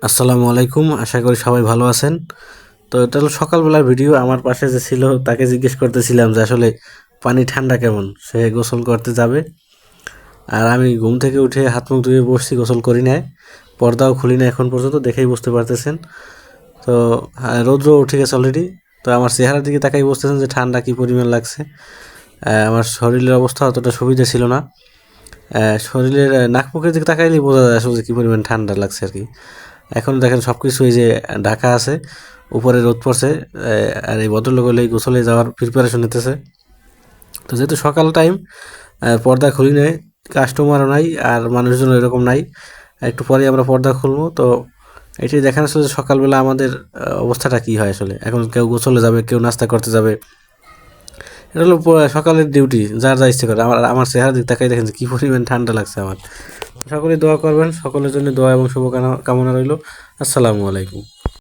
আসসালামু আলাইকুম। আশা করি সবাই ভালো আছেন। তো এটা হলো সকালবেলার ভিডিও। আমার পাশে যে ছিল তাকে জিজ্ঞেস করতেছিলাম যে আসলে পানি ঠান্ডা কেমন? সে গোসল করতে যাবে। আর আমি ঘুম থেকে উঠে হাত মুখ ধুয়ে বসছি, গোসল করি নাই। পর্দাও খুলি না এখন পর্যন্ত, দেখেই বুঝতে পারতেছেন। তো রৌদ্র উঠে গেছে অলরেডি। তো আমার চেহারার দিকে তাকাই বুঝতেছেন যে ঠান্ডা কী পরিমাণ লাগছে। আমার শরীরের অবস্থা অতটা সুবিধা ছিল না। শরীরের নাক মুখের দিকে তাকাইলেই বোঝা যায় আসলে যে কী পরিমাণ ঠান্ডা লাগছে আর কি। এখন দেখেন সব কিছু এই যে ঢাকা আছে, উপরে রোদ পড়ছে। আর এই ভদ্রলোক হলে গোসলে যাওয়ার প্রিপারেশন নিতেছে। তো যেহেতু সকাল টাইম, পর্দা খুলি নাই, কাস্টমারও নাই আর মানুষজন এরকম নাই। একটু পরে আমরা পর্দা খুলবো। তো এটাই দেখানো আসলে যে সকালবেলা আমাদের অবস্থাটা কী হয় আসলে। এখন কেউ গোসলে যাবে, কেউ নাস্তা করতে যাবে। এটা হলো সকালের ডিউটি, যার যা ইচ্ছে করে। আমার চেহারা দিক তাকাই দেখেন যে কী পরিমাণ ঠান্ডা লাগছে আমার। সকলেই দোয়া করবেন, সকলের জন্য দোয়া এবং শুভকামনা রইল। আসসালামু আলাইকুম।